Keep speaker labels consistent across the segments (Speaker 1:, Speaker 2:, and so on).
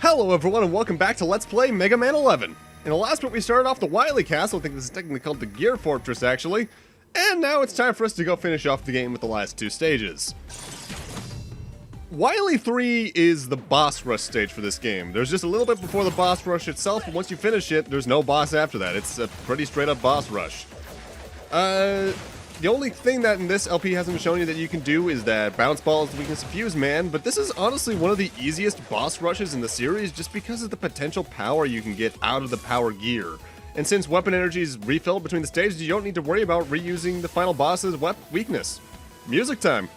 Speaker 1: Hello everyone and welcome back to Let's Play Mega Man 11. In the last bit we started off the Wily Castle, I think this is technically called the Gear Fortress actually, and now it's time for us to go finish off the game with the last two stages. Wily 3 is the boss rush stage for this game. There's just a little bit before the boss rush itself, but once you finish it, there's no boss after that. It's a pretty straight up boss rush. The only thing that in this LP hasn't shown you that you can do is that bounce ball is the weakness of Fuse Man, but this is honestly one of the easiest boss rushes in the series just because of the potential power you can get out of the power gear. And since weapon energy is refilled between the stages, you don't need to worry about reusing the final boss's weakness. Music time!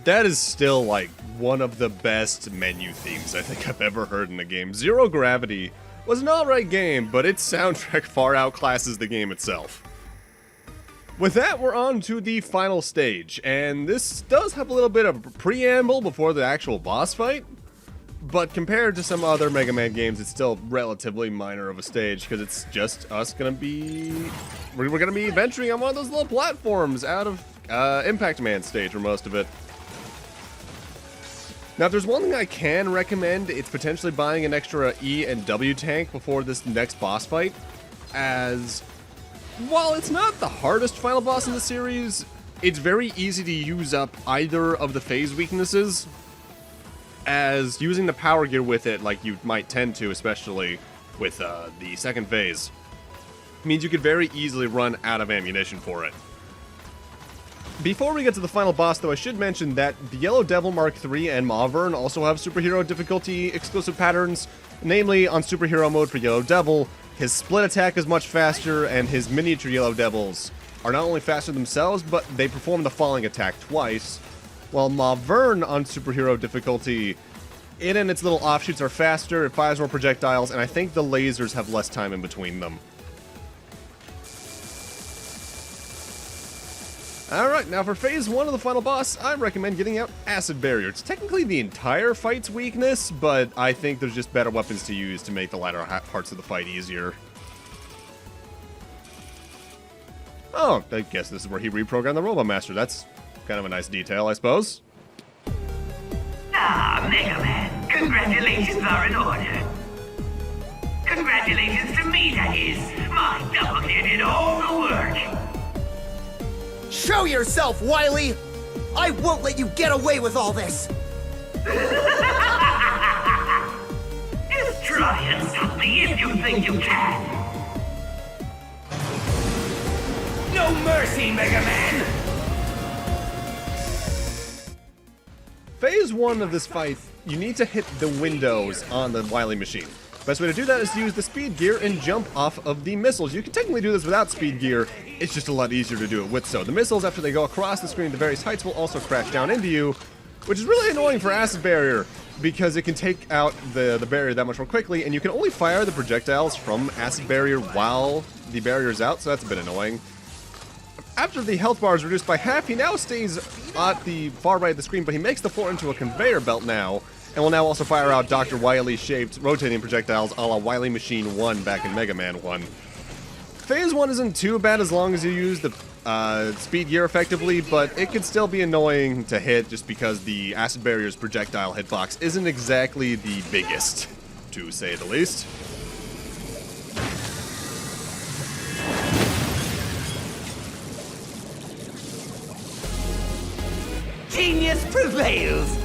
Speaker 1: That is still, like, one of the best menu themes I think I've ever heard in a game. Zero Gravity was an alright game, but its soundtrack far outclasses the game itself. With that, we're on to the final stage, and this does have a little bit of preamble before the actual boss fight, but compared to some other Mega Man games, it's still relatively minor of a stage, because it's just us we're gonna be venturing on one of those little platforms out of Impact Man stage for most of it. Now, if there's one thing I can recommend, it's potentially buying an extra E and W tank before this next boss fight, as while it's not the hardest final boss in the series, it's very easy to use up either of the phase weaknesses, as using the power gear with it, like you might tend to, especially with the second phase, means you could very easily run out of ammunition for it. Before we get to the final boss, though, I should mention that the Yellow Devil Mark III and Mauvern also have superhero difficulty exclusive patterns. Namely, on superhero mode for Yellow Devil, his split attack is much faster, and his miniature Yellow Devils are not only faster themselves, but they perform the falling attack twice. While Mauvern on superhero difficulty, it and its little offshoots are faster, it fires more projectiles, and I think the lasers have less time in between them. Alright, now for phase 1 of the final boss, I recommend getting out Acid Barrier. It's technically the entire fight's weakness, but I think there's just better weapons to use to make the latter parts of the fight easier. Oh, I guess this is where he reprogrammed the Robot Master. That's kind of a nice detail, I suppose.
Speaker 2: Ah, Mega Man, congratulations are in order. Congratulations to me, that is. My doppelganger did all the work.
Speaker 3: Show yourself, Wily! I won't let you get away with all this!
Speaker 2: Just try and stop me if you think you can. No mercy, Mega Man!
Speaker 1: Phase 1 of this fight, you need to hit the windows on the Wily machine. Best way to do that is to use the speed gear and jump off of the missiles. You can technically do this without speed gear, it's just a lot easier to do it with so. The missiles, after they go across the screen to various heights, will also crash down into you, which is really annoying for Acid Barrier, because it can take out the barrier that much more quickly, and you can only fire the projectiles from Acid Barrier while the barrier's out, so that's a bit annoying. After the health bar is reduced by half, he now stays at the far right of the screen, but he makes the floor into a conveyor belt now, and will now also fire out Dr. Wily's shaped rotating projectiles a la Wily Machine 1 back in Mega Man 1. Phase 1 isn't too bad as long as you use the speed gear effectively, but it can still be annoying to hit just because the Acid Barrier's projectile hitbox isn't exactly the biggest, to say the least.
Speaker 3: Genius prevails!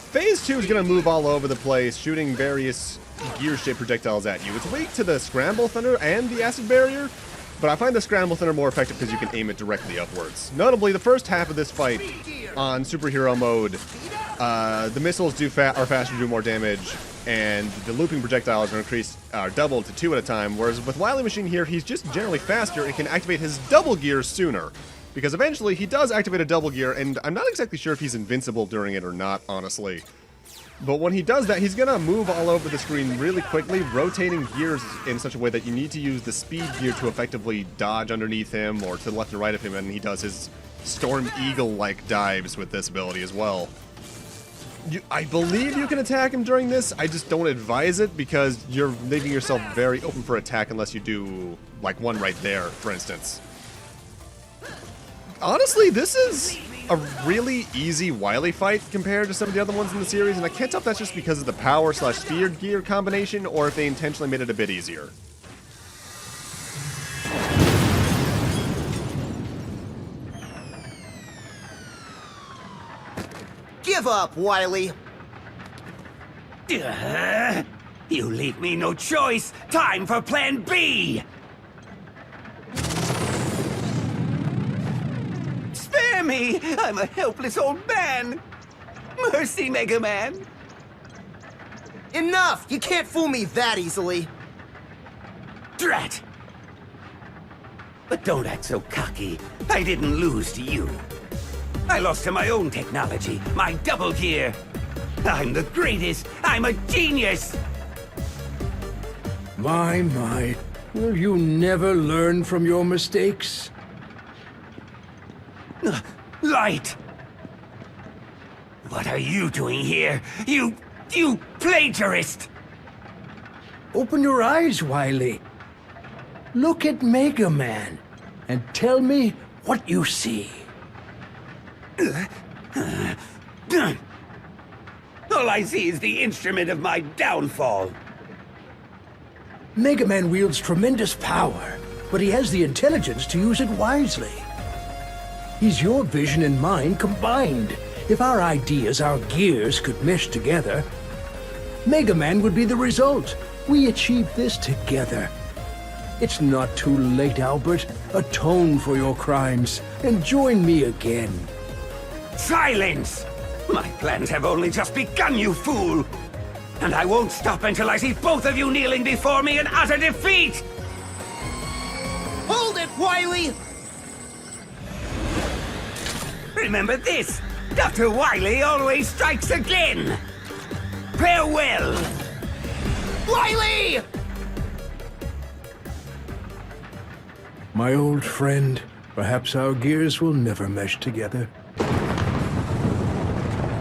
Speaker 1: Phase 2 is going to move all over the place, shooting various gear-shaped projectiles at you. It's weak to the Scramble Thunder and the Acid Barrier, but I find the Scramble Thunder more effective because you can aim it directly upwards. Notably, the first half of this fight on superhero mode, the missiles are faster, do more damage, and the looping projectiles are doubled to 2 at a time, whereas with Wily Machine here, he's just generally faster and can activate his double gear sooner. Because eventually, he does activate a double gear, and I'm not exactly sure if he's invincible during it or not, honestly. But when he does that, he's going to move all over the screen really quickly, rotating gears in such a way that you need to use the speed gear to effectively dodge underneath him or to the left and right of him, and he does his Storm Eagle-like dives with this ability as well. I believe you can attack him during this, I just don't advise it because you're leaving yourself very open for attack unless you do, like, one right there, for instance. Honestly, this is a really easy Wily fight compared to some of the other ones in the series, and I can't tell if that's just because of the power/speed gear combination or if they intentionally made it a bit easier.
Speaker 3: Give up, Wily.
Speaker 2: You leave me no choice. Time for Plan B. Spare me! I'm a helpless old man! Mercy, Megaman!
Speaker 3: Enough! You can't fool me that easily.
Speaker 2: Drat! But don't act so cocky. I didn't lose to you. I lost to my own technology, my double gear. I'm the greatest! I'm a genius!
Speaker 4: My. Will you never learn from your mistakes?
Speaker 2: Light! What are you doing here? You plagiarist!
Speaker 4: Open your eyes, Wily. Look at Megaman and tell me what you see.
Speaker 2: All I see is the instrument of my downfall.
Speaker 4: Megaman wields tremendous power, but he has the intelligence to use it wisely. He's your vision and mine combined. If our ideas, our gears, could mesh together, Megaman would be the result. We achieved this together. It's not too late, Albert. Atone for your crimes and join me again.
Speaker 2: Silence! My plans have only just begun, you fool! And I won't stop until I see both of you kneeling before me in utter defeat!
Speaker 3: Hold it, Wily!
Speaker 2: Remember this! Dr. Wily always strikes again! Farewell!
Speaker 3: Wily!
Speaker 4: My old friend, perhaps our gears will never mesh together.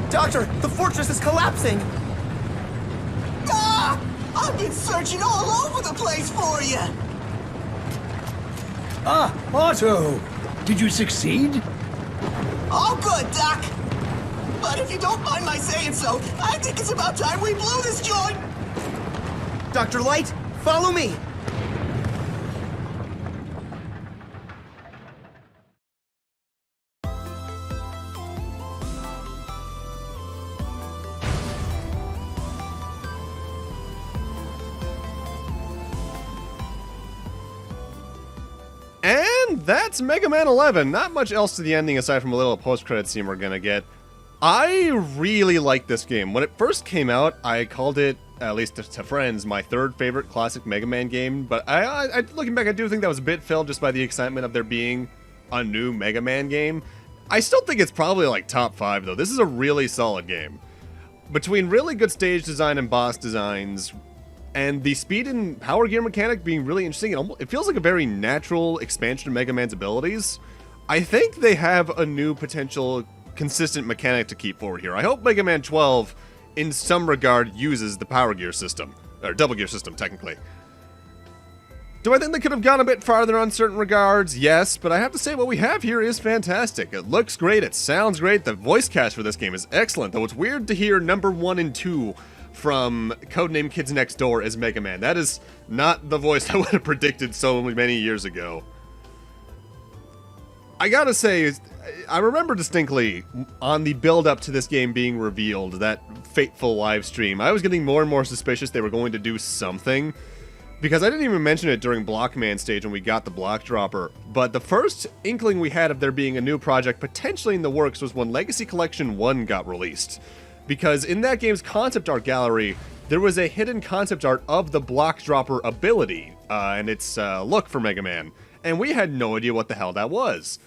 Speaker 3: Doctor, the fortress is collapsing!
Speaker 5: Ah! I've been searching all over the place for you!
Speaker 4: Ah, Otto! Did you succeed?
Speaker 5: All good, Doc! But if you don't mind my saying so, I think it's about time we blew this joint!
Speaker 3: Dr. Light, follow me!
Speaker 1: And that's Mega Man 11. Not much else to the ending aside from a little post-credit scene we're gonna get. I really like this game. When it first came out, I called it, at least to friends, my third favorite classic Mega Man game. But I looking back, I do think that was a bit filled just by the excitement of there being a new Mega Man game. I still think it's probably like top 5 though. This is a really solid game. Between really good stage design and boss designs, and the speed and power gear mechanic being really interesting, it feels like a very natural expansion of Mega Man's abilities. I think they have a new potential consistent mechanic to keep forward here. I hope Mega Man 12, in some regard, uses the power gear system, or double gear system, technically. Do I think they could have gone a bit farther on certain regards? Yes, but I have to say what we have here is fantastic. It looks great, it sounds great, the voice cast for this game is excellent, though it's weird to hear number 1 and 2 from Codename Kids Next Door as Mega Man. That is not the voice I would have predicted so many years ago. I gotta say, I remember distinctly on the build-up to this game being revealed, that fateful live stream, I was getting more and more suspicious they were going to do something Because I didn't even mention it during Blockman stage when we got the block dropper, but the first inkling we had of there being a new project potentially in the works was when Legacy Collection 1 got released. Because in that game's concept art gallery, there was a hidden concept art of the block dropper ability, and its look for Mega Man, and we had no idea what the hell that was.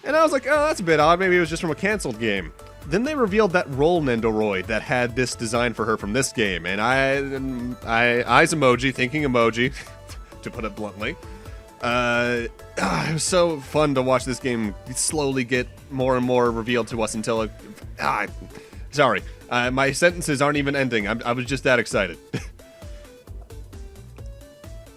Speaker 1: And I was like, oh, that's a bit odd, maybe it was just from a cancelled game. Then they revealed that Roll Nendoroid that had this design for her from this game, and eyes emoji, thinking emoji, to put it bluntly. It was so fun to watch this game slowly get more and more revealed to us until sorry, my sentences aren't even ending. I was just that excited.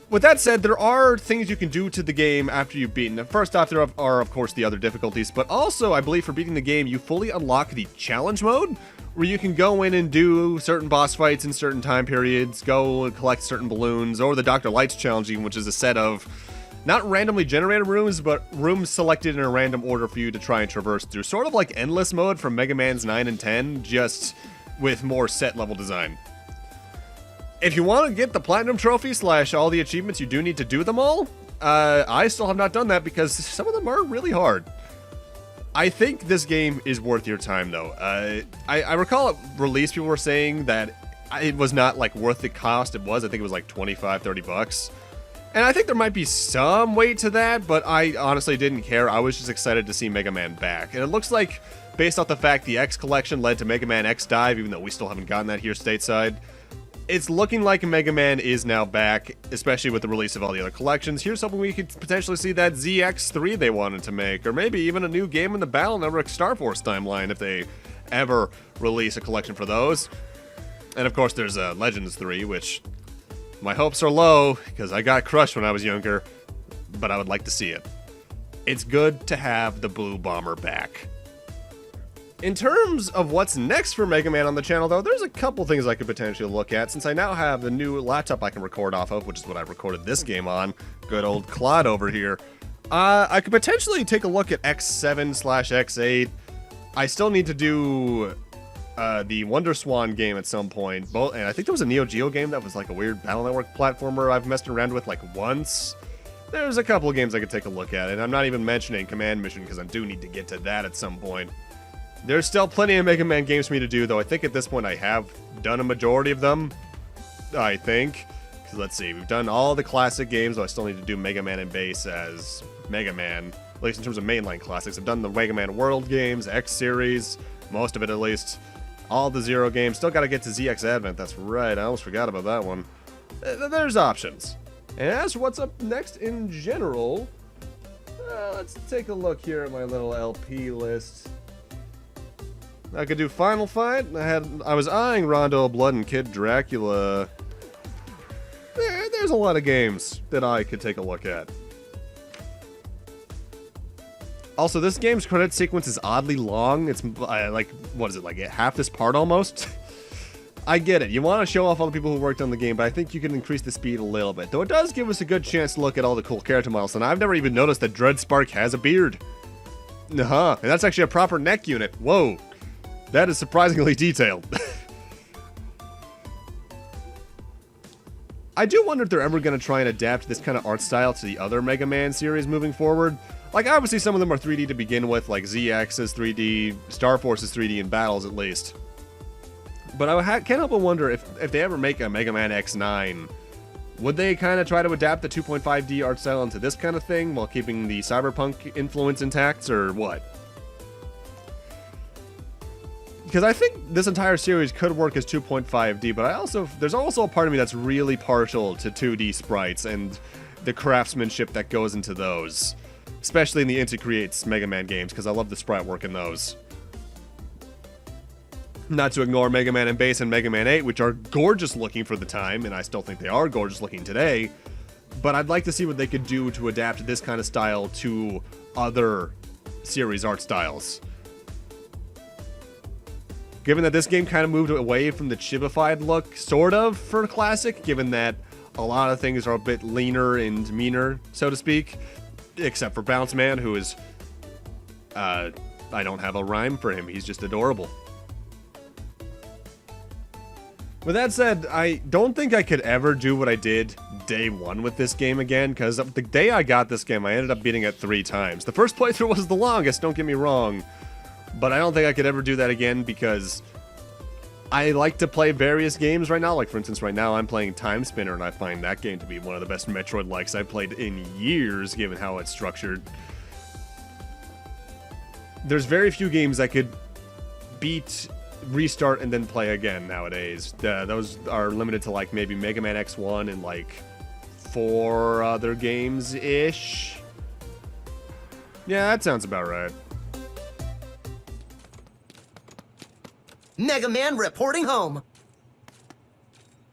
Speaker 1: With that said, there are things you can do to the game after you've beaten it. First off, there are, of course, the other difficulties, but also, I believe, for beating the game, you fully unlock the challenge mode, where you can go in and do certain boss fights in certain time periods, go and collect certain balloons, or the Dr. Lights challenge, which is a set of not randomly generated rooms, but rooms selected in a random order for you to try and traverse through. Sort of like Endless Mode from Mega Man's 9 and 10, just with more set level design. If you want to get the Platinum Trophy / all the achievements, you do need to do them all. I still have not done that because some of them are really hard. I think this game is worth your time, though. I recall at release people were saying that it was not like worth the cost it was. I think it was like 25, 30 bucks. And I think there might be some weight to that, but I honestly didn't care. I was just excited to see Mega Man back. And it looks like, based off the fact the X collection led to Mega Man X Dive, even though we still haven't gotten that here stateside, it's looking like Mega Man is now back, especially with the release of all the other collections. Here's hoping we could potentially see that ZX3 they wanted to make, or maybe even a new game in the Battle Network Star Force timeline if they ever release a collection for those. And of course there's Legends 3, which my hopes are low, because I got crushed when I was younger, but I would like to see it. It's good to have the Blue Bomber back. In terms of what's next for Mega Man on the channel, though, there's a couple things I could potentially look at, since I now have the new laptop I can record off of, which is what I recorded this game on. Good old Claude over here. I could potentially take a look at X7/X8. I still need to do the Wonder Swan game at some point, and I think there was a Neo Geo game that was like a weird Battle Network platformer I've messed around with like once. There's a couple of games I could take a look at, and I'm not even mentioning Command Mission because I do need to get to that at some point. There's still plenty of Mega Man games for me to do, though I think at this point I have done a majority of them, I think. Because let's see, we've done all the classic games, though I still need to do Mega Man and Base as Mega Man, at least in terms of mainline classics. I've done the Mega Man World games, X Series, most of it at least, all the Zero games. Still got to get to ZX Advent, that's right, I almost forgot about that one. There's options. And as for what's up next in general, let's take a look here at my little LP list. I could do Final Fight. I was eyeing Rondo Blood and Kid Dracula. There's a lot of games that I could take a look at. Also, this game's credit sequence is oddly long. It's like, what is it, like half this part almost? I get it. You want to show off all the people who worked on the game, but I think you can increase the speed a little bit. Though it does give us a good chance to look at all the cool character models, and I've never even noticed that Dread Spark has a beard. And that's actually a proper neck unit. Whoa. That is surprisingly detailed. I do wonder if they're ever going to try and adapt this kind of art style to the other Mega Man series moving forward. Like, obviously some of them are 3D to begin with, like ZX is 3D, Star Force is 3D in battles at least. But I can't help but wonder if they ever make a Mega Man X9, would they kind of try to adapt the 2.5D art style into this kind of thing while keeping the cyberpunk influence intact, or what? Because I think this entire series could work as 2.5D, but there's also a part of me that's really partial to 2D sprites and the craftsmanship that goes into those. Especially in the Inti Creates Mega Man games, because I love the sprite work in those. Not to ignore Mega Man and Base and Mega Man 8, which are gorgeous looking for the time, and I still think they are gorgeous looking today. But I'd like to see what they could do to adapt this kind of style to other series art styles. Given that this game kind of moved away from the chibified look, sort of, for Classic, given that a lot of things are a bit leaner and meaner, so to speak, except for Bounce Man, who is, I don't have a rhyme for him, he's just adorable. With that said, I don't think I could ever do what I did day one with this game again, because the day I got this game, I ended up beating it 3 times. The first playthrough was the longest, don't get me wrong, but I don't think I could ever do that again because I like to play various games right now. Like, for instance, right now I'm playing Time Spinner, and I find that game to be one of the best Metroid-likes I've played in years, given how it's structured. There's very few games I could beat, restart, and then play again nowadays. Those are limited to, like, maybe Megaman X1 and, like, 4 other games-ish. Yeah, that sounds about right.
Speaker 3: Mega Man reporting home.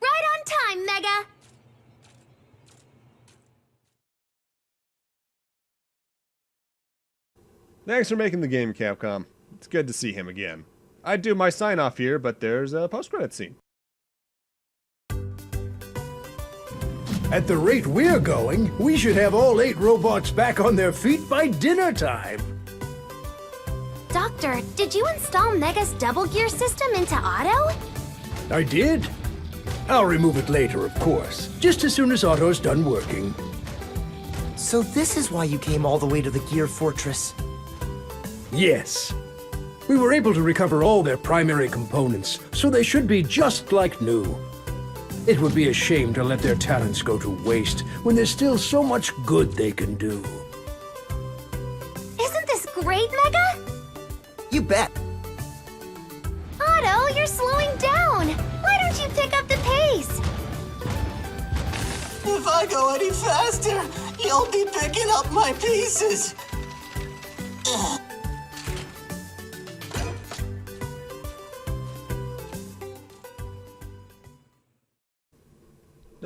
Speaker 6: Right on time, Mega!
Speaker 1: Thanks for making the game, Capcom. It's good to see him again. I'd do my sign-off here, but there's a post-credit scene.
Speaker 4: At the rate we're going, we should have all 8 robots back on their feet by dinner time.
Speaker 6: Doctor, did you install Mega's double gear system into auto?
Speaker 4: I did. I'll remove it later, of course, just as soon as Otto's done working.
Speaker 3: So this is why you came all the way to the Gear Fortress.
Speaker 4: Yes. We were able to recover all their primary components, so they should be just like new. It would be a shame to let their talents go to waste when there's still so much good they can do.
Speaker 6: Isn't this great, Mega?
Speaker 3: You bet.
Speaker 6: Otto, you're slowing down. Why don't you pick up the pace?
Speaker 5: If I go any faster, you'll be picking up my pieces. Ugh.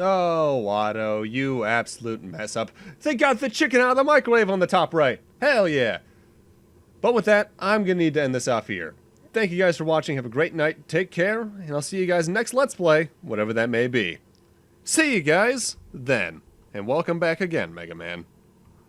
Speaker 1: Oh, Watto, you absolute mess up. They got the chicken out of the microwave on the top right. Hell yeah. But with that, I'm going to need to end this off here. Thank you guys for watching. Have a great night. Take care, and I'll see you guys next Let's Play, whatever that may be. See you guys then, and welcome back again, Mega Man.